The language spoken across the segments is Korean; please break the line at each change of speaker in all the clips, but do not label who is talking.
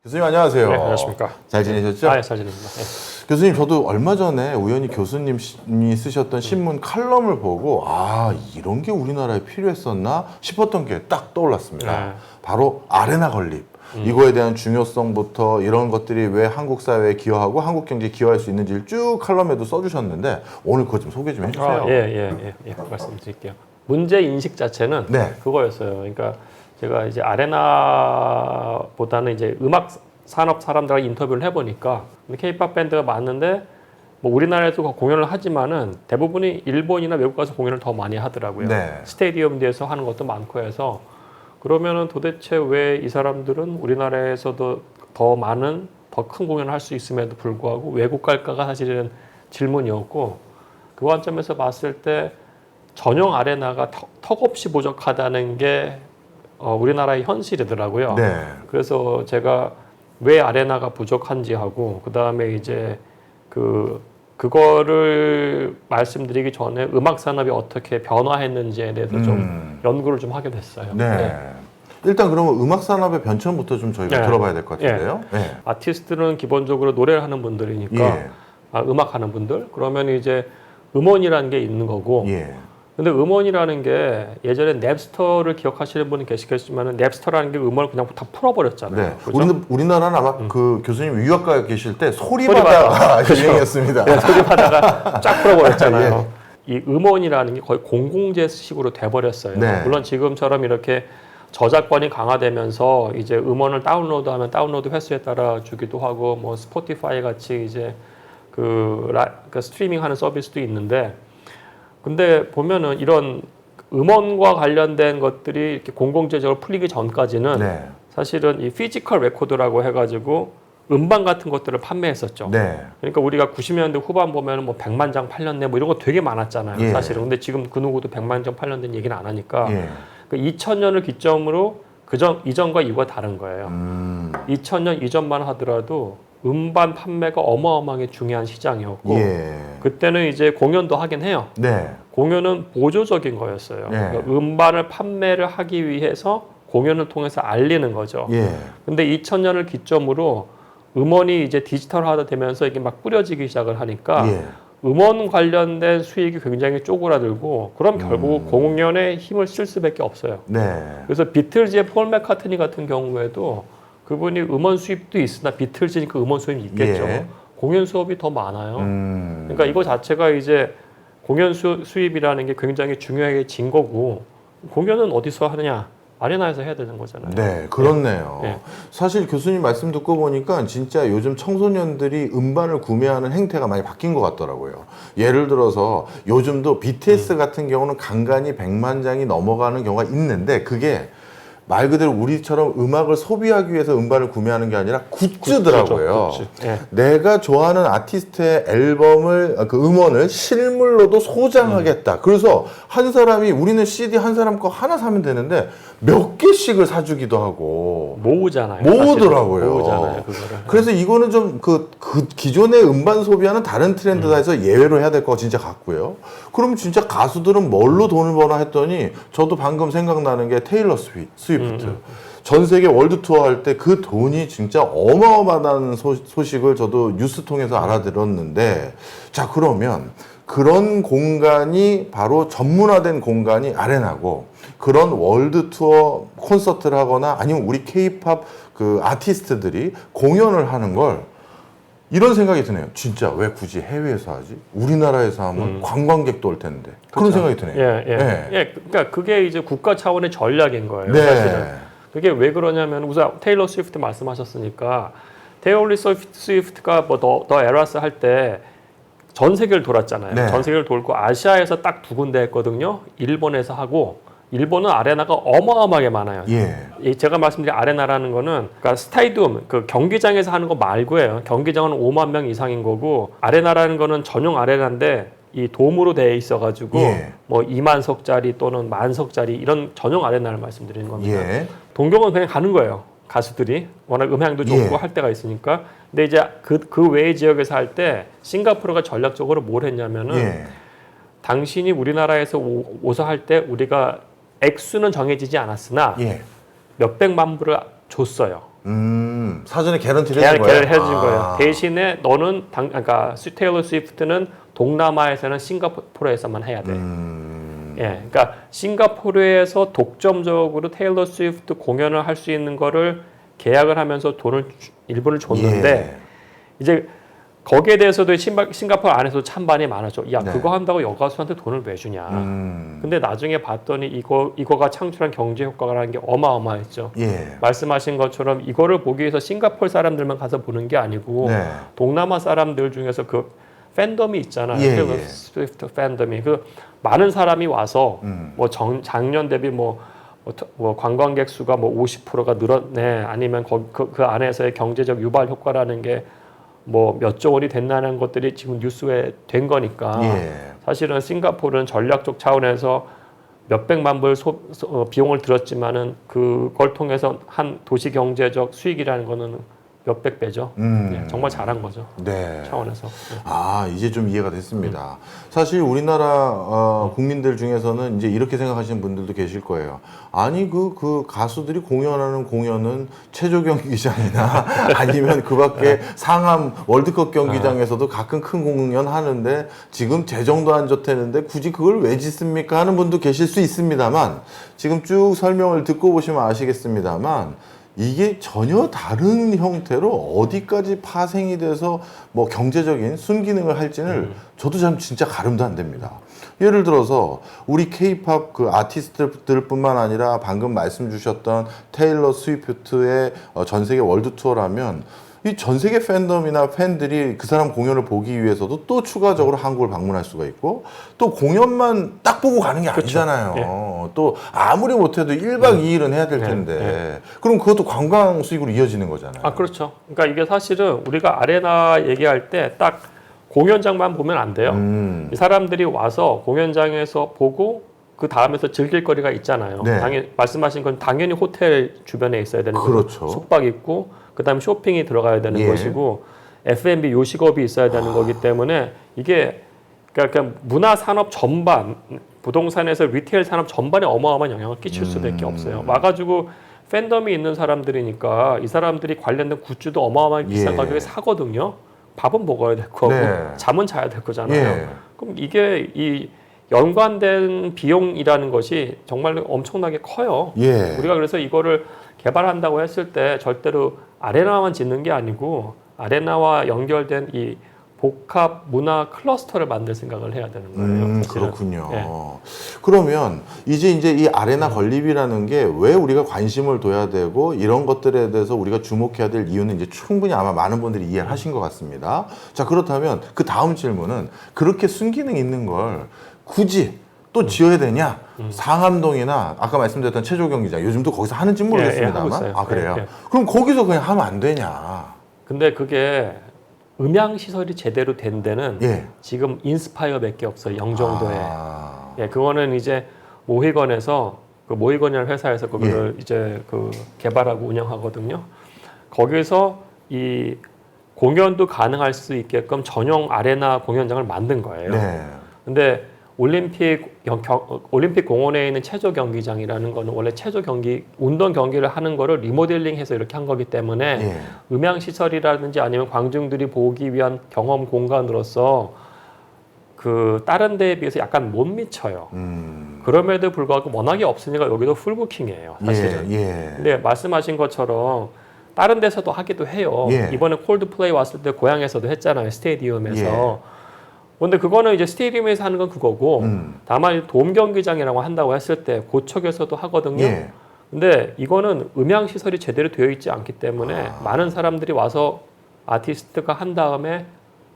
교수님 안녕하세요.
네, 안녕하십니까.
잘 지내셨죠?
네, 잘 지냅니다. 네.
교수님 저도 얼마 전에 우연히 교수님이 쓰셨던 신문 칼럼을 보고 이런 게 우리나라에 필요했었나 싶었던 게 딱 떠올랐습니다.
네.
바로 아레나 건립. 이거에 대한 중요성부터 이런 것들이 왜 한국 사회에 기여하고 한국 경제에 기여할 수 있는지를 쭉 칼럼에도 써주셨는데 오늘 그거 좀 소개 좀 해주세요.
예, 말씀드릴게요. 문제 인식 자체는
네.
그거였어요. 그러니까 제가 이제 아레나보다는 이제 음악 산업 사람들하고 인터뷰를 해보니까 K-pop 밴드가 많은데 뭐 우리나라에도 공연을 하지만은 대부분이 일본이나 외국 가서 공연을 더 많이 하더라고요.
네.
스테디움에서 하는 것도 많고 해서 그러면은 도대체 왜 이 사람들은 우리나라에서도 더 많은 더 큰 공연을 할 수 있음에도 불구하고 외국 갈까가 사실은 질문이었고 그 관점에서 봤을 때 전용 아레나가 턱없이 부족하다는 게 우리나라의 현실이더라고요.
네.
그래서 제가 왜 아레나가 부족한지 하고 그 다음에 이제 그거를 말씀드리기 전에 음악 산업이 어떻게 변화했는지에 대해서 좀 연구를 좀 하게 됐어요.
네. 일단 그러면 음악 산업의 변천부터 좀 저희가
네.
들어봐야 될 것 같은데요. 네.
아티스트는 기본적으로 노래를 하는 분들이니까
예.
음악 하는 분들 그러면 이제 음원이라는 게 있는 거고
예.
근데 음원이라는 게 예전에 냅스터를 기억하시는 분이 계시겠지만 냅스터라는 게 음원을 그냥 다 풀어버렸잖아요.
네.
그죠?
우리나라는 아마 그 교수님 유학가에 계실 때 소리바다가 유행했습니다.
네, 소리바다가 쫙 풀어버렸잖아요. 이 음원이라는 게 거의 공공재식으로 돼버렸어요.
네.
물론 지금처럼 이렇게 저작권이 강화되면서 이제 음원을 다운로드하면 다운로드 횟수에 따라 주기도 하고 뭐 스포티파이 같이 이제 그 스트리밍하는 서비스도 있는데 근데 보면은 이런 음원과 관련된 것들이 이렇게 공공재적으로 풀리기 전까지는
네.
사실은 이 피지컬 레코드라고 해가지고 음반 같은 것들을 판매했었죠.
네.
그러니까 우리가 90년대 후반 보면은 뭐 100만 장 팔렸네 뭐 이런 거 되게 많았잖아요.
예.
사실은. 근데 지금 그 누구도 100만 장 팔렸다는 얘기는 안 하니까
예.
그 2000년을 기점으로 이전과 이거가 다른 거예요. 2000년 이전만 하더라도 음반 판매가 어마어마하게 중요한 시장이었고
예.
그때는 이제 공연도 하긴 해요.
네.
공연은 보조적인 거였어요.
네.
그러니까 음반을 판매를 하기 위해서 공연을 통해서 알리는 거죠.
예.
근데 2000년을 기점으로 음원이 이제 디지털화가 되면서 이게 막 뿌려지기 시작을 하니까
예.
음원 관련된 수익이 굉장히 쪼그라들고 그럼 결국 공연에 힘을 쓸 수밖에 없어요.
네.
그래서 비틀즈의 폴 맥카트니 같은 경우에도 그분이 음원 수입도 있으나 비틀즈니까 음원 수입이 있겠죠.
예.
공연 수업이 더 많아요. 그러니까 이거 자체가 이제 공연 수입이라는 게 굉장히 중요하게 진 거고 공연은 어디서 하느냐? 아레나에서 해야 되는 거잖아요.
네, 그렇네요.
네.
사실 교수님 말씀 듣고 보니까 진짜 요즘 청소년들이 음반을 구매하는 행태가 많이 바뀐 것 같더라고요. 예를 들어서 요즘도 BTS 같은 경우는 간간히 100만 장이 넘어가는 경우가 있는데 그게 말 그대로 우리처럼 음악을 소비하기 위해서 음반을 구매하는 게 아니라 굿즈더라고요.
굿즈. 네.
내가 좋아하는 아티스트의 앨범을 그 음원을 실물로도 소장하겠다. 그래서 한 사람이 우리는 CD 한 사람 거 하나 사면 되는데 몇 개씩을 사주기도 하고
모으잖아요.
모으더라고요.
사실은. 모으잖아요, 그거를.
그래서 이거는 좀 그 기존의 음반 소비와는 다른 트렌드다 해서 예외로 해야 될 거 진짜 같고요. 그럼 진짜 가수들은 뭘로 돈을 버나 했더니 저도 방금 생각나는 게 테일러 스위프트. 전 세계 월드 투어 할 때 그 돈이 진짜 어마어마하다는 소식을 저도 뉴스 통해서 알아들었는데 자 그러면 그런 공간이 바로 전문화된 공간이 아레나고 그런 월드 투어 콘서트를 하거나 아니면 우리 K-팝 그 아티스트들이 공연을 하는 걸 이런 생각이 드네요. 진짜 왜 굳이 해외에서 하지? 우리나라에서 하면 관광객도 올 텐데. 그런 생각이 드네요.
예. 그러니까 그게 이제 국가 차원의 전략인 거예요.
네.
사실은. 그게 왜 그러냐면 우선 테일러 스위프트 말씀하셨으니까 테일러 스위프트가 뭐 더 에라스 할 때 전 세계를 돌았잖아요.
네.
전 세계를 돌고 아시아에서 딱 2군데 했거든요. 일본에서 하고 일본은 아레나가 어마어마하게 많아요.
예.
제가 말씀드린 아레나라는 거는 그러니까 스타디움 그 경기장에서 하는 거 말고요. 경기장은 5만 명 이상인 거고 아레나라는 거는 전용 아레나인데 이 돔으로 되어 있어가지고
예.
뭐 2만석짜리 또는 만석짜리 이런 전용 아레나를 말씀드리는 겁니다.
예.
동경은 그냥 가는 거예요. 가수들이 워낙 음향도 좋고
예.
할 때가 있으니까. 근데 이제 그 외의 지역에서 할 때 싱가포르가 전략적으로 뭘 했냐면은
예.
당신이 우리나라에서 오서 할 때 우리가 액수는 정해지지 않았으나
예.
몇백만 불을 줬어요.
사전에 개런티를 해준 거예요?
계약을 해준 거예요. 대신에 너는 그러니까 테일러 스위프트는 동남아에서는 싱가포르에서만 해야 돼. 예, 그러니까 싱가포르에서 독점적으로 테일러 스위프트 공연을 할 수 있는 거를 계약을 하면서 돈을 일부를 줬는데
예.
이제 거기에 대해서도 싱가포르 안에서 찬반이 많았죠. 야,
네.
그거 한다고 여가수한테 돈을 왜 주냐. 근데 나중에 봤더니 이거가 창출한 경제 효과라는 게 어마어마했죠.
예.
말씀하신 것처럼 이거를 보기 위해서 싱가포르 사람들만 가서 보는 게 아니고
네.
동남아 사람들 중에서 그 팬덤이 있잖아요.
예,
테일러
예.
스위프트 팬덤이 그 많은 사람이 와서 뭐 작년 대비 뭐 관광객 수가 뭐 50%가 늘었네. 아니면 그 안에서의 경제적 유발 효과라는 게 뭐 몇 조 원이 된다는 것들이 지금 뉴스에 된 거니까
예.
사실은 싱가포르는 전략적 차원에서 몇백만 불 비용을 들었지만은 그걸 통해서 한 도시 경제적 수익이라는 거는 몇백 배죠. 네, 정말 잘한 거죠.
네.
차원에서. 네.
아, 이제 좀 이해가 됐습니다. 사실 우리나라 국민들 중에서는 이제 이렇게 생각하시는 분들도 계실 거예요. 아니, 그 가수들이 공연하는 공연은 체조 경기장이나 아니면 그 밖에 상암 월드컵 경기장에서도 가끔 큰 공연 하는데 지금 재정도 안 좋다는데 굳이 그걸 왜 짓습니까? 하는 분도 계실 수 있습니다만 지금 쭉 설명을 듣고 보시면 아시겠습니다만 이게 전혀 다른 형태로 어디까지 파생이 돼서 뭐 경제적인 순기능을 할지는 저도 참 진짜 가름도 안 됩니다. 예를 들어서 우리 케이팝 그 아티스트들뿐만 아니라 방금 말씀 주셨던 테일러 스위프트의 전 세계 월드 투어라면 이 전 세계 팬덤이나 팬들이 그 사람 공연을 보기 위해서도 또 추가적으로 한국을 방문할 수가 있고 또 공연만 딱 보고 가는 게 아니잖아요.
예.
또 아무리 못해도 1박 2일은 해야 될 텐데
예.
그럼 그것도 관광 수익으로 이어지는 거잖아요.
아, 그렇죠. 그러니까 이게 사실은 우리가 아레나 얘기할 때 딱 공연장만 보면 안 돼요. 이 사람들이 와서 공연장에서 보고 그 다음에서 즐길 거리가 있잖아요.
네.
당연히 말씀하신 건 당연히 호텔 주변에 있어야 되는 거고
그렇죠.
숙박 있고 그다음에 쇼핑이 들어가야 되는
예.
것이고 F&B 요식업이 있어야 되는 거기 때문에 이게 그러니까 문화 산업 전반 부동산에서 리테일 산업 전반에 어마어마한 영향을 끼칠 수밖에 없어요. 와가지고 팬덤이 있는 사람들이니까 이 사람들이 관련된 굿즈도 어마어마하게 비싼
예.
가격에 사거든요. 밥은 먹어야 될 거고
네.
잠은 자야 될 거잖아요.
예.
그럼 이게 이 연관된 비용이라는 것이 정말 엄청나게 커요.
예.
우리가 그래서 이거를 개발한다고 했을 때 절대로 아레나만 짓는 게 아니고 아레나와 연결된 이 복합 문화 클러스터를 만들 생각을 해야 되는 거예요. 사실은.
그렇군요.
예.
그러면 이제 이 아레나 건립이라는 게 왜 우리가 관심을 둬야 되고 이런 것들에 대해서 우리가 주목해야 될 이유는 이제 충분히 아마 많은 분들이 이해를 하신 것 같습니다. 자, 그렇다면 그 다음 질문은 그렇게 순기능 있는 걸 굳이 또 지어야 되냐? 상암동이나 아까 말씀드렸던 체조 경기장 요즘도 거기서 하는지
하고
모르겠습니다만
있어요.
아, 그래요?
예, 예.
그럼 거기서 그냥 하면 안 되냐?
근데 그게 음향 시설이 제대로 된 데는
예.
지금 인스파이어밖에 없어요. 영종도에.
아,
예, 그거는 이제 모히건에서 그 모히건이라는 회사에서 그거를
예.
이제 그 개발하고 운영하거든요. 거기서 이 공연도 가능할 수 있게끔 전용 아레나 공연장을 만든 거예요.
네.
근데 올림픽 공원에 있는 체조 경기장이라는 거는 원래 체조 경기 운동 경기를 하는 거를 리모델링해서 이렇게 한 거기 때문에
예.
음향 시설이라든지 아니면 관중들이 보기 위한 경험 공간으로서 그 다른 데에 비해서 약간 못 미쳐요. 그럼에도 불구하고 워낙에 없으니까 여기도 풀부킹이에요, 사실은.
예. 예.
근데 말씀하신 것처럼 다른 데서도 하기도 해요.
예.
이번에 콜드플레이 왔을 때 고향에서도 했잖아요, 스테디움에서.
예.
근데 그거는 이제 스테디움에서 하는 건 그거고 다만 돔 경기장이라고 한다고 했을 때 고척에서도 하거든요.
예.
근데 이거는 음향 시설이 제대로 되어 있지 않기 때문에 많은 사람들이 와서 아티스트가 한 다음에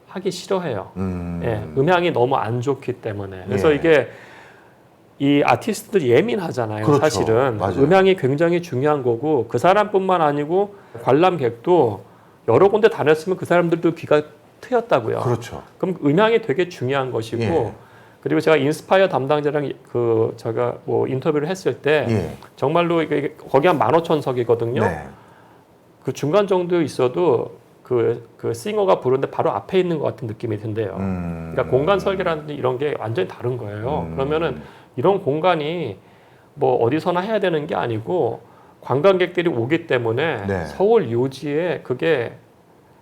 하기 싫어해요. 예, 음향이 너무 안 좋기 때문에. 그래서
예.
이게 이 아티스트들 예민하잖아요.
그렇죠.
사실은
맞아요.
음향이 굉장히 중요한 거고 그 사람뿐만 아니고 관람객도 여러 군데 다녔으면 그 사람들도 귀가 트였다고요.
그렇죠.
그럼 음향이 되게 중요한 것이고
예.
그리고 제가 인스파이어 담당자랑 그 제가 뭐 인터뷰를 했을 때
예.
정말로 이게 거기 한 15,000석이거든요.
네.
그 중간 정도 있어도 그 싱어가 부르는데 바로 앞에 있는 것 같은 느낌이 든대요. 그러니까 공간 설계라든지 이런 게 완전히 다른 거예요. 그러면은 이런 공간이 뭐 어디서나 해야 되는 게 아니고 관광객들이 오기 때문에
네.
서울 요지에 그게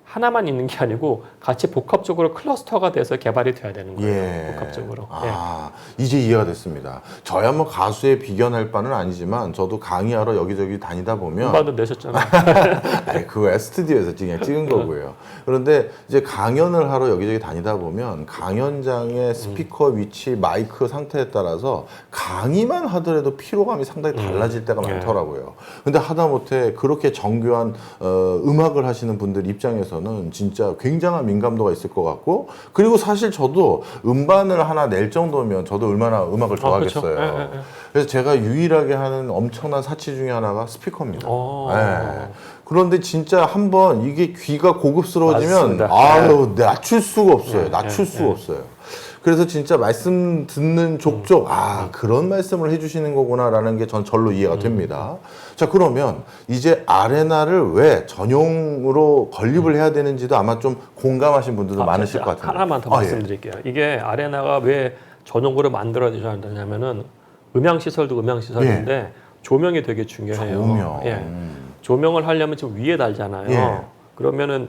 하나만 있는 게 아니고 같이 복합적으로 클러스터가 돼서 개발이 돼야 되는 거예요.
예.
복합적으로.
아, 이제 이해가 됐습니다. 저야 뭐 가수에 비견할 바는 아니지만 저도 강의하러 여기저기 다니다 보면
음반도 내셨잖아요.
아니, 그거야 스튜디오에서 그냥 찍은 거고요. 그런데 이제 강연을 하러 여기저기 다니다 보면 강연장의 스피커 위치, 마이크 상태에 따라서 강의만 하더라도 피로감이 상당히 달라질 때가 많더라고요. 근데 하다못해 그렇게 정교한 음악을 하시는 분들 입장에서는 진짜 굉장한 민감도가 있을 것 같고, 그리고 사실 저도 음반을 하나 낼 정도면 저도 얼마나 음악을 좋아하겠어요.
그렇죠.
그래서 제가 유일하게 하는 엄청난 사치 중에 하나가 스피커입니다. 예. 그런데 진짜 한번 이게 귀가 고급스러워지면
맞습니다.
아유, 낮출 수가 없어요. 낮출 수가 없어요. 그래서 진짜 말씀 듣는 족족 그런 말씀을 해주시는 거구나라는 게 전 절로 이해가 됩니다. 자, 그러면 이제 아레나를 왜 전용으로 건립을 해야 되는지도 아마 좀 공감하신 분들도 많으실 것 같은데.
하나만 더 말씀드릴게요. 이게 아레나가 왜 전용으로 만들어져야 되냐면은 음향시설도 음향시설인데 조명이 되게 중요해요.
조명.
예. 조명을 하려면 좀 위에 달잖아요.
예.
그러면은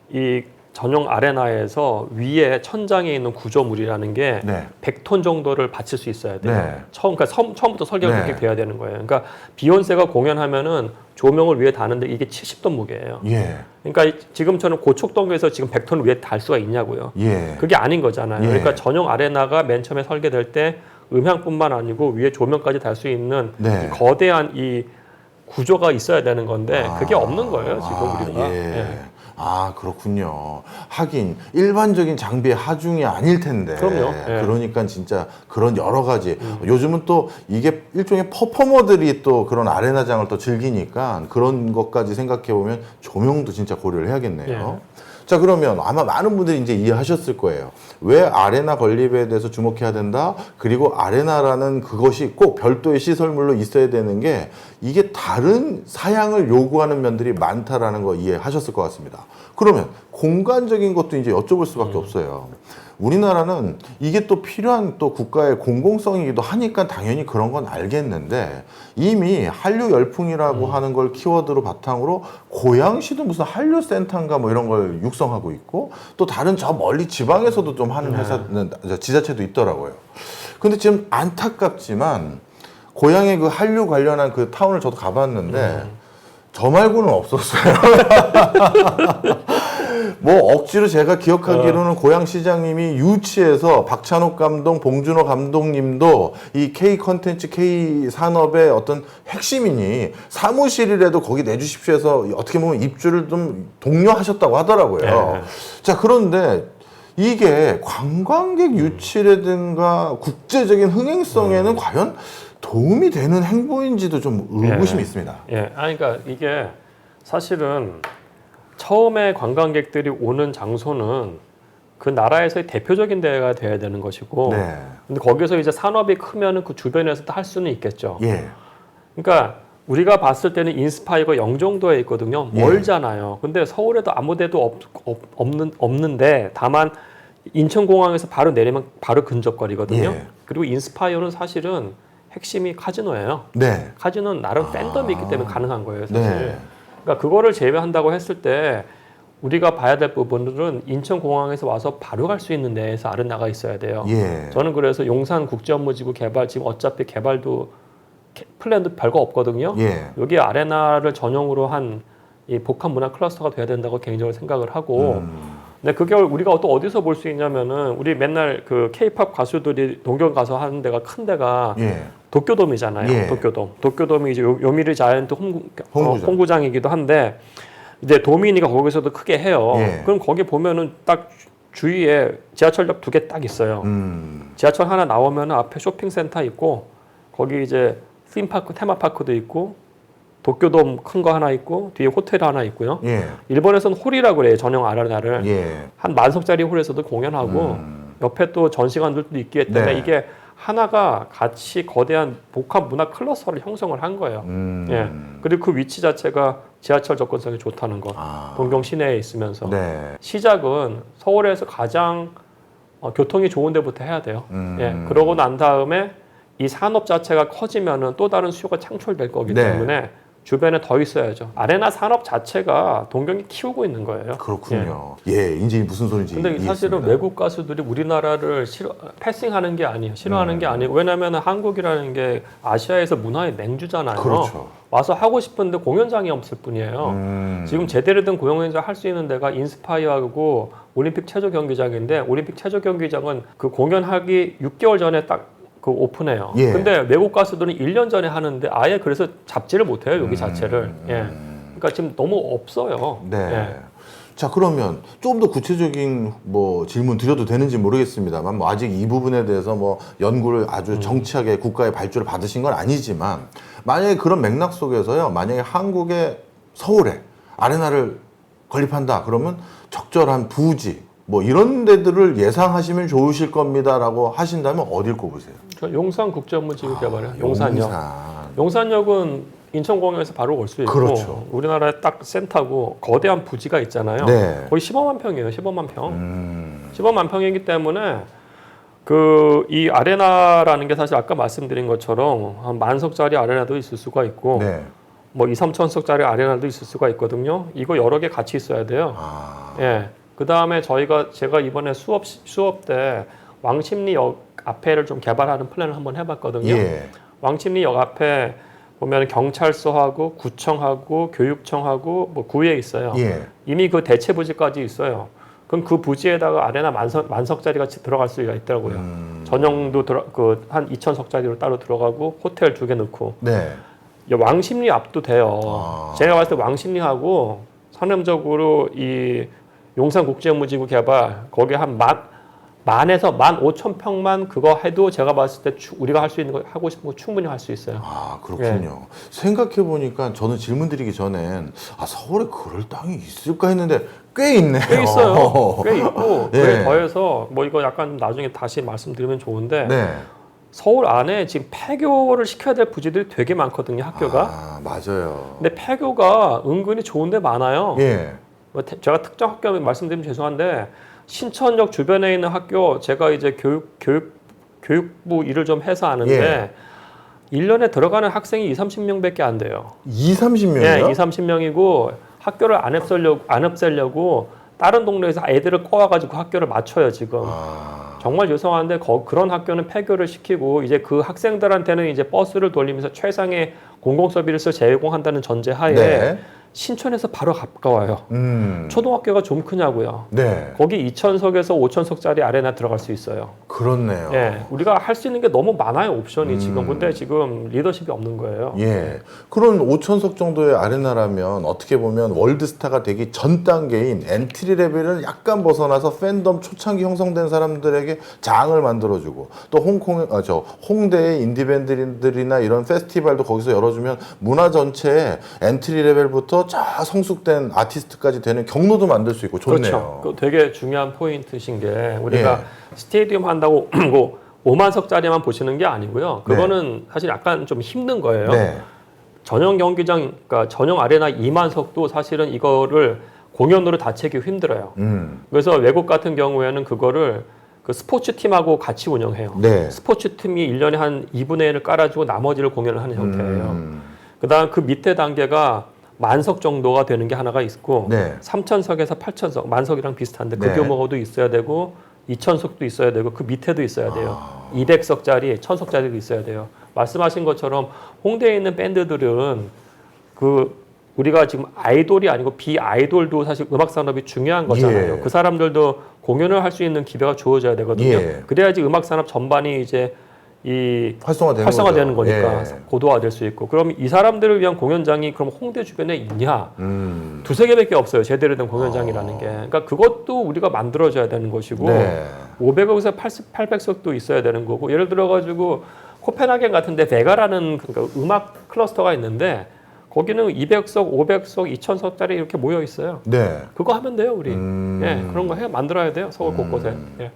이 전용 아레나에서 위에 천장에 있는 구조물이라는 게
네.
100톤 정도를 받칠 수 있어야 돼요.
네.
처음부터 설계가
네.
그렇게 돼야 되는 거예요. 그러니까 비욘세가 공연하면은 조명을 위에 다는데 이게 70톤 무게예요.
예.
그러니까 지금처럼 고척동에서 지금 100톤 위에 달 수가 있냐고요.
예.
그게 아닌 거잖아요.
예.
그러니까 전용 아레나가 맨 처음에 설계될 때 음향뿐만 아니고 위에 조명까지 달 수 있는
네.
이 거대한 이 구조가 있어야 되는 건데 그게 없는 거예요, 지금 우리가.
예.
예.
아, 그렇군요. 하긴 일반적인 장비의 하중이 아닐 텐데.
그럼요. 예.
그러니까 진짜 그런 여러 가지. 요즘은 또 이게 일종의 퍼포머들이 또 그런 아레나장을 또 즐기니까 그런 것까지 생각해 보면 조명도 진짜 고려를 해야겠네요. 자, 그러면 아마 많은 분들이 이제 이해하셨을 거예요. 왜 아레나 건립에 대해서 주목해야 된다? 그리고 아레나라는 그것이 꼭 별도의 시설물로 있어야 되는 게 이게 다른 사양을 요구하는 면들이 많다라는 거 이해하셨을 것 같습니다. 그러면 공간적인 것도 이제 여쭤볼 수밖에 없어요. 우리나라는 이게 또 필요한 또 국가의 공공성이기도 하니까 당연히 그런 건 알겠는데 이미 한류 열풍이라고 하는 걸 키워드로 바탕으로 고양시도 무슨 한류 센터인가 뭐 이런 걸 육성하고 있고 또 다른 저 멀리 지방에서도 좀 하는 회사는 지자체도 있더라고요. 근데 지금 안타깝지만 고향의 그 한류 관련한 그 타운을 저도 가봤는데 저 말고는 없었어요. 뭐 억지로 제가 기억하기로는 고양시장님이 유치해서 박찬욱 감독, 봉준호 감독님도 이 K 컨텐츠, K 산업의 어떤 핵심이니 사무실이라도 거기 내주십시오 해서 어떻게 보면 입주를 좀 독려하셨다고 하더라고요. 자, 그런데 이게 관광객 유치라든가 국제적인 흥행성에는 과연 도움이 되는 행보인지도 좀 의구심이 있습니다.
예, 아니, 그러니까 이게 사실은 처음에 관광객들이 오는 장소는 그 나라에서의 대표적인 데가 돼야 되는 것이고,
네.
근데 거기서 이제 산업이 크면은 그 주변에서도 할 수는 있겠죠.
예.
그러니까 우리가 봤을 때는 인스파이어가 영종도에 있거든요. 멀잖아요. 근데 서울에도 아무 데도 없는데 다만 인천공항에서 바로 내리면 바로 근접거리거든요.
예.
그리고 인스파이어는 사실은 핵심이 카지노예요.
네.
카지노는 나름 팬덤이 있기 때문에 가능한 거예요, 사실.
네.
그러니까 그거를 제외한다고 했을 때 우리가 봐야 될 부분들은 인천공항에서 와서 바로 갈 수 있는 데에서 아레나가 있어야 돼요.
예.
저는 그래서 용산 국제업무지구 개발 지금 어차피 개발도 플랜도 별거 없거든요.
예.
여기 아레나를 전용으로 한 이 복합 문화 클러스터가 돼야 된다고 개인적으로 생각을 하고, 근데 그게 우리가 또 어디서 볼 수 있냐면은 우리 맨날 그 K-팝 가수들이 동경 가서 하는 데가 큰 데가
예.
도쿄돔이잖아요.
예.
도쿄돔이 이제 요미르 자이언트
홍구장.
홍구장이기도 한데 이제 도미니가 거기서도 크게 해요.
예.
그럼 거기 보면은 딱 주위에 지하철역 2개 딱 있어요. 지하철 하나 나오면 앞에 쇼핑센터 있고 거기 이제 팀파크 테마파크도 있고 도쿄돔 큰 거 하나 있고 뒤에 호텔 하나 있고요.
예.
일본에서는 홀이라고 그래요. 전용 아레나를.
예.
한 10,000석짜리 홀에서도 공연하고 옆에 또 전시관들도 있기 때문에
네.
이게 하나가 같이 거대한 복합 문화 클러스터를 형성을 한 거예요. 예. 그리고 그 위치 자체가 지하철 접근성이 좋다는 거. 동경 시내에 있으면서.
네.
시작은 서울에서 가장 교통이 좋은 데부터 해야 돼요. 예. 그러고 난 다음에 이 산업 자체가 커지면은 또 다른 수요가 창출될 거기
네.
때문에 주변에 더 있어야죠. 아레나 산업 자체가 동경이 키우고 있는 거예요.
그렇군요. 예, 이제 무슨 소리인지
근데 사실은
이해했습니다. 외국
외국 가수들이 우리나라를 패싱하는 게 아니에요. 싫어하는 게 아니고 왜냐하면 한국이라는 게 아시아에서 문화의 맹주잖아요.
그렇죠.
와서 하고 싶은데 공연장이 없을 뿐이에요. 지금 제대로 된 공연장 할 수 있는 데가 인스파이어하고 올림픽 체조 경기장인데 올림픽 체조 경기장은 그 공연하기 6개월 전에 딱 그 오픈해요.
예.
근데 외국 가수들은 1년 전에 하는데 아예 그래서 잡지를 못해요. 여기 자체를. 예. 그러니까 지금 너무 없어요.
네.
예.
자, 그러면 좀 더 구체적인 뭐 질문 드려도 되는지 모르겠습니다만 뭐 아직 이 부분에 대해서 뭐 연구를 아주 정치하게 국가의 발주를 받으신 건 아니지만 만약에 그런 맥락 속에서요. 만약에 한국의 서울에 아레나를 건립한다. 그러면 적절한 부지 뭐 이런 데들을 예상하시면 좋으실 겁니다라고 하신다면 어딜 꼽으세요?
저 용산국제업무지구 개발이요. 용산역.
용산.
용산역은 인천공항에서 바로 올 수 있고
그렇죠.
우리나라의 딱 센터고 거대한 부지가 있잖아요.
네.
거의 15만 평이에요. 15만 평. 15만 평이기 때문에 그 이 아레나라는 게 사실 아까 말씀드린 것처럼 한 10,000석짜리 아레나도 있을 수가 있고
네.
뭐 2, 3,000석짜리 아레나도 있을 수가 있거든요. 이거 여러 개 같이 있어야 돼요.
아.
예. 그 다음에 제가 이번에 수업 때 왕십리역 앞에를 좀 개발하는 플랜을 한번 해봤거든요.
예.
왕십리역 앞에 보면 경찰서하고 구청하고 교육청하고 뭐 구에 있어요.
예.
이미 그 대체 부지까지 있어요. 그럼 그 부지에다가 아레나 만석짜리가 들어갈 수가 있더라고요. 전용도 한 2,000석짜리로 따로 들어가고 호텔 2개 넣고.
네.
왕십리 앞도 돼요.
아.
제가 봤을 때 왕십리하고 상lem적으로 이 용산국제무지구 개발 거기 한 만에서 15,000평만 그거 해도 제가 봤을 때 우리가 할 수 있는 거 하고 싶은 거 충분히 할 수 있어요.
아, 그렇군요. 생각해 보니까 저는 질문 드리기 전엔 아, 서울에 그럴 땅이 있을까 했는데 꽤 있네요.
꽤 있어요. 꽤 있고
예.
그에 더해서 뭐 이거 약간 나중에 다시 말씀드리면 좋은데
네.
서울 안에 지금 폐교를 시켜야 될 부지들이 되게 많거든요. 학교가.
아, 맞아요.
근데 폐교가 은근히 좋은 데 많아요.
예.
뭐 제가 특정 학교 말씀드리면 죄송한데 신천역 주변에 있는 학교 제가 이제 교육부 일을 좀 해서 아는데 1년에 들어가는 학생이 2, 30명밖에 안 돼요.
2, 30명이요?
예, 2, 30명이고 학교를 안 없애려고 다른 동네에서 애들을 꼬아가지고 학교를 맞춰요 지금.
아,
정말 죄송한데 그런 학교는 폐교를 시키고 이제 그 학생들한테는 이제 버스를 돌리면서 최상의 공공 서비스를 제공한다는 전제하에
네.
신촌에서 바로 가까워요. 초등학교가 좀 크냐고요.
네.
거기 2,000석에서 5,000석짜리 아레나 들어갈 수 있어요.
그렇네요.
예, 우리가 할 수 있는 게 너무 많아요 옵션이 지금. 근데 지금 리더십이 없는 거예요.
예. 그런 5,000석 정도의 아레나라면 어떻게 보면 월드스타가 되기 전 단계인 엔트리 레벨을 약간 벗어나서 팬덤 초창기 형성된 사람들에게 장을 만들어주고 또 홍대의 인디밴드들이나 이런 페스티벌도 거기서 열어주면 문화 전체에 엔트리 레벨부터 저 성숙된 아티스트까지 되는 경로도 만들 수 있고 좋네요.
그렇죠. 그 되게 중요한 포인트신 게 우리가
예.
스테디움 한다고 뭐 5만 석짜리만 보시는 게 아니고요. 그거는 사실 약간 좀 힘든 거예요.
네.
전용 경기장, 그러니까 전용 아레나 2만 석도 사실은 이거를 공연으로 다 채기 힘들어요. 그래서 외국 같은 경우에는 그거를 그 스포츠 팀하고 같이 운영해요.
네.
스포츠 팀이 1년에 한 2분의 1을 깔아주고 나머지를 공연을 하는 형태예요. 그다음 그 밑에 단계가 만석 정도가 되는 게 하나가 있고
네.
3,000석에서 8,000석, 만석이랑 비슷한데 그
네.
규모도 있어야 되고 2,000석도 있어야 되고 그 밑에도 있어야 돼요. 200석짜리, 1,000석짜리도 있어야 돼요. 말씀하신 것처럼 홍대에 있는 밴드들은 그 우리가 지금 아이돌이 아니고 비아이돌도 사실 음악 산업이 중요한 거잖아요.
예.
그 사람들도 공연을 할 수 있는 기회가 주어져야 되거든요.
예.
그래야지 음악 산업 전반이 이제 이
거죠.
활성화되는 거니까
예.
고도화될 수 있고. 그럼 이 사람들을 위한 공연장이 그럼 홍대 주변에 있냐? 두세 개밖에 없어요. 제대로 된 공연장이라는 게. 그러니까 그것도 우리가 만들어줘야 되는 것이고
네.
500억에서 800석도 있어야 되는 거고. 예를 들어가지고 코펜하겐 같은데 베가라는 그러니까 음악 클러스터가 있는데 거기는 200석, 500석, 2,000석짜리 이렇게 모여 있어요.
네.
그거 하면 돼요, 우리. 예, 그런 거 만들어야 돼요, 서울 곳곳에. 예.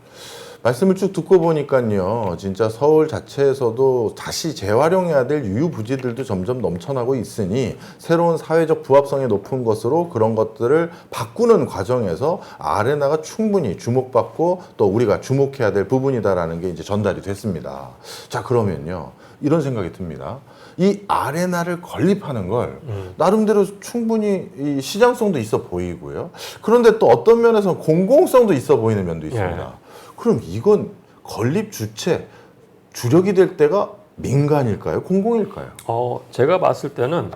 말씀을 쭉 듣고 보니까요, 진짜 서울 자체에서도 다시 재활용해야 될 유유부지들도 점점 넘쳐나고 있으니 새로운 사회적 부합성이 높은 것으로 그런 것들을 바꾸는 과정에서 아레나가 충분히 주목받고 또 우리가 주목해야 될 부분이다라는 게 이제 전달이 됐습니다. 자, 그러면요, 이런 생각이 듭니다. 이 아레나를 건립하는 걸 나름대로 충분히 이 시장성도 있어 보이고요. 그런데 또 어떤 면에서는 공공성도 있어 보이는 면도 있습니다.
예.
그럼 이건 건립 주체 주력이 될 때가 민간일까요? 공공일까요?
제가 봤을 때는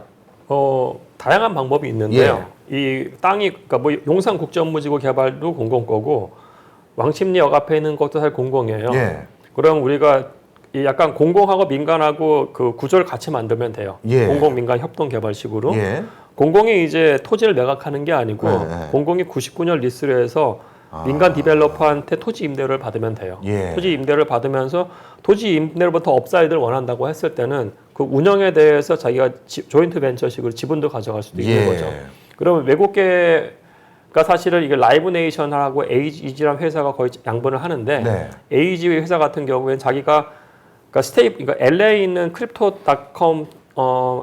다양한 방법이 있는데요. 이 땅이 그러니까 뭐 용산 국제업무지구 개발도 공공 거고 왕십리역 앞에 있는 것도 사실 공공이에요.
예.
그럼 우리가 이 약간 공공하고 민간하고 그 구조를 같이 만들면 돼요.
예.
공공 민간 협동 개발식으로.
예.
공공이 이제 토지를 매각하는 게 아니고
네.
공공이 99년 리스를 해서 민간 디벨로퍼한테 토지 임대료를 받으면 돼요.
예.
토지 임대료를 받으면서 토지 임대료부터 업사이드를 원한다고 했을 때는 그 운영에 대해서 자기가 조인트 벤처식으로 지분도 가져갈 수도 있는
예.
거죠. 그러면 외국계가 사실은 이게 라이브 네이션하고 에이지라는 회사가 거의 양분을 하는데
네.
에이지 회사 같은 경우에는 자기가 그러니까 LA에 있는 크립토닷컴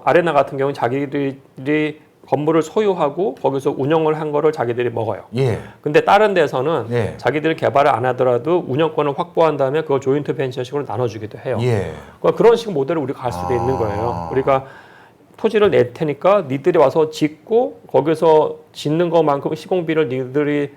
아레나 같은 경우는 자기들이 건물을 소유하고 거기서 운영을 한 거를 자기들이 먹어요.
예.
근데 다른 데서는
예.
자기들이 개발을 안 하더라도 운영권을 확보한 다음에 그걸 조인트 벤처식으로 나눠주기도 해요.
예.
그러니까 그런 식 모델을 우리가 갈 수도 있는 거예요. 우리가 토지를 낼 테니까 니들이 와서 짓고 거기서 짓는 것만큼 시공비를 니들이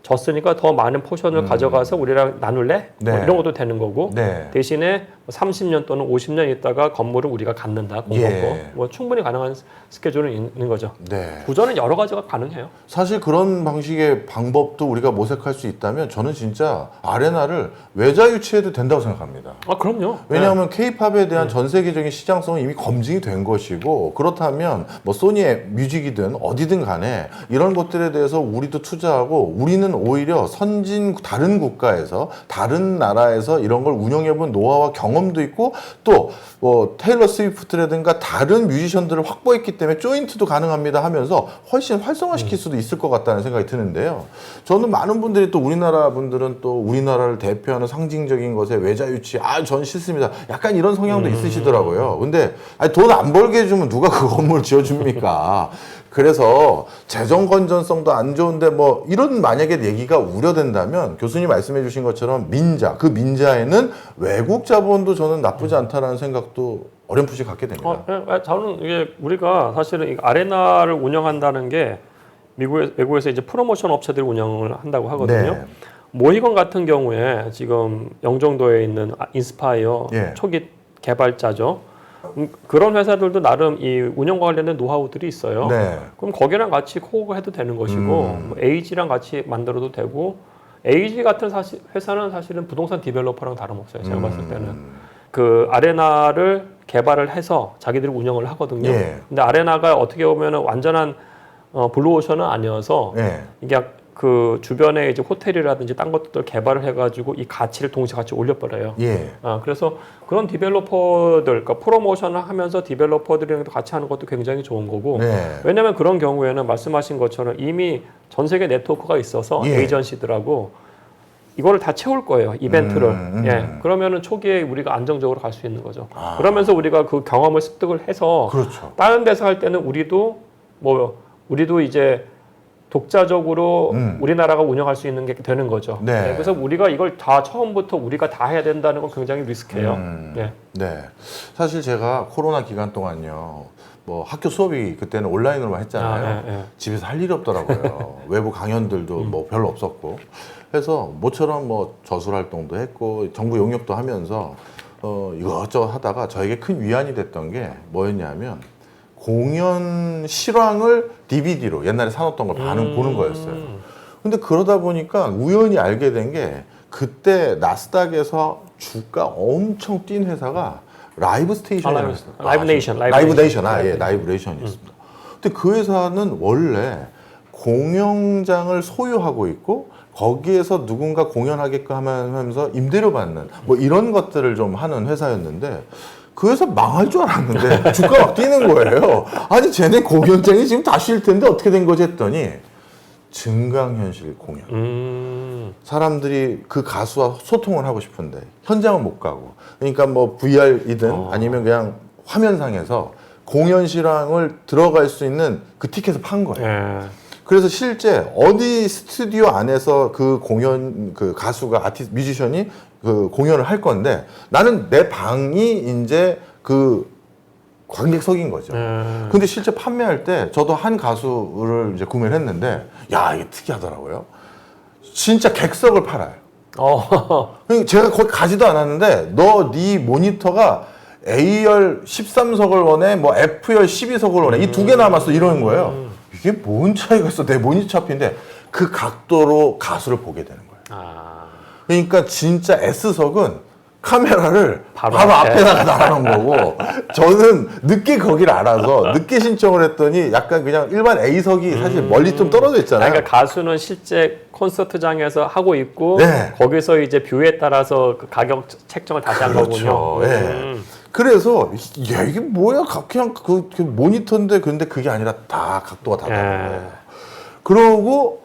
줬으니까 더 많은 포션을 가져가서 우리랑 나눌래?
네.
뭐 이런 것도 되는 거고
네.
대신에 30년 또는 50년 있다가 건물을 우리가 갖는다. 공공고.
예.
뭐 충분히 가능한 스케줄은 있는 거죠.
네.
구조는 여러 가지가 가능해요.
사실 그런 방식의 방법도 우리가 모색할 수 있다면 저는 진짜 아레나를 외자 유치해도 된다고 생각합니다.
그럼요.
왜냐하면 케이팝에 대한 전 세계적인 시장성은 이미 검증이 된 것이고 그렇다면 뭐 소니의 뮤직이든 어디든 간에 이런 것들에 대해서 우리도 투자하고 우리는 오히려 선진 다른 국가에서 다른 나라에서 이런 걸 운영해본 노하우와 경험도 있고 또 뭐 테일러 스위프트라든가 다른 뮤지션들을 확보했기 때문에 조인트도 가능합니다 하면서 훨씬 활성화시킬 수도 있을 것 같다는 생각이 드는데요. 저는 많은 분들이 또 우리나라 분들은 또 우리나라를 대표하는 상징적인 것에 외자 유치 전 싫습니다. 약간 이런 성향도 있으시더라고요. 근데 돈 안 벌게 해주면 누가 그 건물 지어줍니까? 그래서 재정 건전성도 안 좋은데 뭐 이런 만약에 얘기가 우려된다면 교수님 말씀해 주신 것처럼 그 민자에는 외국 자본도 저는 나쁘지 않다라는 생각도 어렴풋이 갖게 됩니다.
저는 이게 우리가 사실은 이 아레나를 운영한다는 게 외국에서 이제 프로모션 업체들이 운영을 한다고 하거든요.
네.
모이건 같은 경우에 지금 영종도에 있는 인스파이어
예.
초기 개발자죠. 그런 회사들도 나름 이 운영과 관련된 노하우들이 있어요.
네.
그럼 거기랑 같이 코어가 해도 되는 것이고 뭐 에이지랑 같이 만들어도 되고 에이지 같은 회사는 사실은 부동산 디벨로퍼랑 다름없어요. 제가 봤을 때는 그 아레나를 개발을 해서 자기들이 운영을 하거든요.
예.
근데 아레나가 어떻게 보면 완전한 블루오션은 아니어서
네.
이게 그 주변에 이제 호텔이라든지 딴 것들 개발을 해가지고 이 가치를 동시에 같이 올려버려요.
예.
그래서 그런 디벨로퍼들, 그러니까 프로모션을 하면서 디벨로퍼들이랑 같이 하는 것도 굉장히 좋은 거고.
네.
왜냐하면 그런 경우에는 말씀하신 것처럼 이미 전 세계 네트워크가 있어서
예.
에이전시들하고 이거를 다 채울 거예요. 이벤트를. 예. 그러면은 초기에 우리가 안정적으로 갈 수 있는 거죠. 그러면서 우리가 그 경험을 습득을 해서
그렇죠.
다른 데서 할 때는 우리도 이제 독자적으로 우리나라가 운영할 수 있는 게 되는 거죠.
네.
그래서 우리가 이걸 다 처음부터 우리가 다 해야 된다는 건 굉장히 리스크예요. 네.
네. 사실 제가 코로나 기간 동안요. 뭐 학교 수업이 그때는 온라인으로만 했잖아요.
예.
집에서 할 일이 없더라고요. 외부 강연들도 뭐 별로 없었고. 그래서 모처럼 뭐 저술 활동도 했고 정부 용역도 하면서 이것저것 하다가 저에게 큰 위안이 됐던 게 뭐였냐면 공연 실황을 DVD로 옛날에 사놓던 걸 보는 거였어요. 근데 그러다 보니까 우연히 알게 된 게 그때 나스닥에서 주가 엄청 뛴 회사가 라이브 스테이션이었어요.
라이브 네이션.
라이브 네이션이 있습니다. 근데 그 회사는 원래 공연장을 소유하고 있고 거기에서 누군가 공연하게끔 하면서 임대료 받는 뭐 이런 것들을 좀 하는 회사였는데 그 회사 망할 줄 알았는데 주가 막 뛰는 거예요. 아니 쟤네 공연장이 지금 다 쉴 텐데 어떻게 된 거지 했더니 증강현실 공연. 사람들이 그 가수와 소통을 하고 싶은데 현장은 못 가고 그러니까 뭐 VR이든 아니면 그냥 화면상에서 공연 실황을 들어갈 수 있는 그 티켓을 판 거예요.
예.
그래서 실제 어디 스튜디오 안에서 그 가수가 뮤지션이 그 공연을 할 건데 나는 내 방이 이제 그 관객석인 거죠. 근데 실제 판매할 때 저도 한 가수를 이제 구매를 했는데 야 이게 특이하더라고요. 진짜 객석을 팔아요. 그러니까 제가 거기 가지도 않았는데 네 모니터가 A열 13석을 원해, 뭐 F열 12석을 원해. 이 두 개 남았어. 이러는 거예요. 이게 뭔 차이가 있어? 내 모니터 앞인데 그 각도로 가수를 보게 되는 거예요. 그러니까 진짜 S석은 카메라를 바로 앞에다가 달아놓은 거고 저는 늦게 거기를 알아서 늦게 신청을 했더니 약간 그냥 일반 A석이 사실 멀리 좀 떨어져 있잖아요.
그러니까 가수는 실제 콘서트장에서 하고 있고
네.
거기서 이제 뷰에 따라서 그 가격 책정을 다시 한 거군요.
예. 그래서 야 이게 뭐야 그냥 그 모니터인데 근데 그게 아니라 다 각도가 다 다른 거예요. 그러고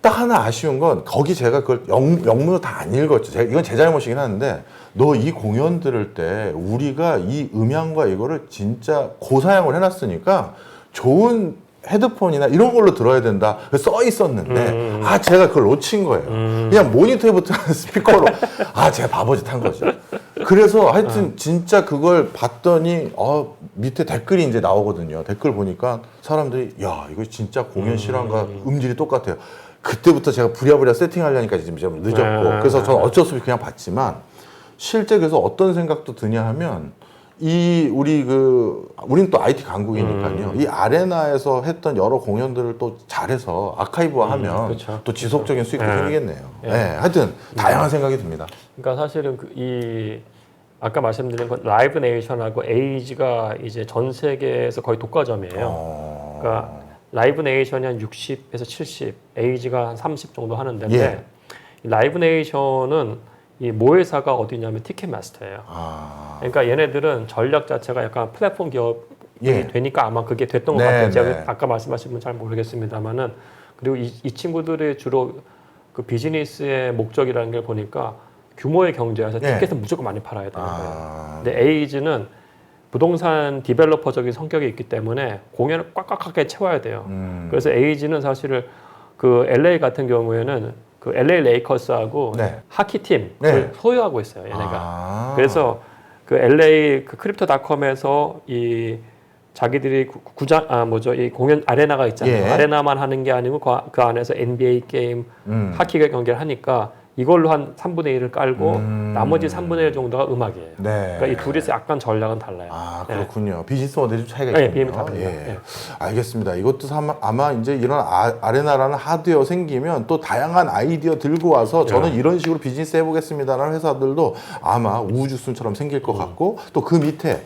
딱 하나 아쉬운 건 거기 제가 그걸 영문으로 다 안 읽었죠. 이건 제 잘못이긴 한데 너 이 공연 들을 때 우리가 이 음향과 이거를 진짜 고사양을 해놨으니까 좋은 헤드폰이나 이런 걸로 들어야 된다 써 있었는데 제가 그걸 놓친 거예요. 그냥 모니터에 붙은 스피커로 제가 바보짓 한 거죠. 그래서 하여튼 진짜 그걸 봤더니 밑에 댓글이 이제 나오거든요. 댓글 보니까 사람들이 야 이거 진짜 공연 실황과 음질이 똑같아요. 그때부터 제가 부랴부랴 세팅하려니까 지금 좀 늦었고 그래서 저는 어쩔 수 없이 그냥 봤지만 실제 그래서 어떤 생각도 드냐 하면 우린 또 IT 강국이니까요. 이 아레나에서 했던 여러 공연들을 또 잘해서 아카이브화하면
그렇죠.
또 지속적인 수익도 생기겠네요. 네, 하여튼 다양한 생각이 듭니다.
그러니까 사실은 아까 말씀드린 건 라이브 네이션하고 에이지가 이제 전 세계에서 거의 독과점이에요. 그러니까 라이브 네이션이 한 60에서 70, 에이지가 한 30 정도 하는 데인데
예.
라이브 네이션은 이 모회사가 어디냐면 티켓마스터예요. 그러니까 얘네들은 전략 자체가 약간 플랫폼 기업이 되니까 아마 그게 됐던 것 같아요. 제가 아까 말씀하신 분 잘 모르겠습니다만은 그리고 이 친구들이 주로 그 비즈니스의 목적이라는 걸 보니까 규모의 경제에서 티켓을 무조건 많이 팔아야 되는 거예요. 근데 에이지는 부동산 디벨로퍼적인 성격이 있기 때문에 공연을 꽉꽉하게 채워야 돼요. 그래서 에이지는 사실은 그 LA 같은 경우에는 그 LA 레이커스하고 하키팀을 소유하고 있어요. 얘네가. 그래서 그 LA 그 크립토닷컴에서 이 자기들이 이 공연 아레나가 있잖아요. 아레나만 하는 게 아니고 그 안에서 NBA 게임, 하키 경기를 하니까 이걸로 한 3분의 1을 깔고 나머지 3분의 1 정도가 음악이에요. 그러니까 이 둘이서 약간 전략은 달라요.
그렇군요. 비즈니스 모델이 좀 차이가 있군요. 알겠습니다. 이것도 아마 이제 이런 아레나라는 하드웨어 생기면 또 다양한 아이디어 들고 와서 저는 이런 식으로 비즈니스 해보겠습니다라는 회사들도 아마 우주순처럼 생길 것 같고 또 그 밑에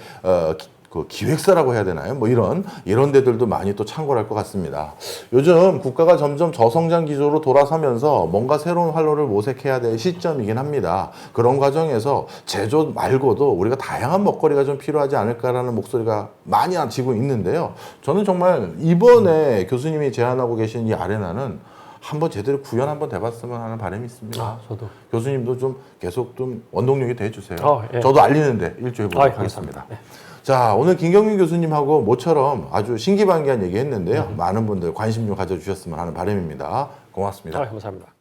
그 기획사라고 해야 되나요? 뭐 이런 데들도 많이 또 참고를 할 것 같습니다. 요즘 국가가 점점 저성장 기조로 돌아서면서 뭔가 새로운 활로를 모색해야 될 시점이긴 합니다. 그런 과정에서 제조 말고도 우리가 다양한 먹거리가 좀 필요하지 않을까라는 목소리가 많이 지고 있는데요. 저는 정말 이번에 교수님이 제안하고 계신 이 아레나는 한번 제대로 구현 한번 돼봤으면 하는 바람이 있습니다.
저도.
교수님도 좀 계속 좀 원동력이 돼주세요.
예.
저도 알리는데 일조해 보도록 하겠습니다. 자, 오늘 김경민 교수님하고 모처럼 아주 신기반기한 얘기 했는데요. 많은 분들 관심 좀 가져주셨으면 하는 바람입니다. 고맙습니다.
감사합니다.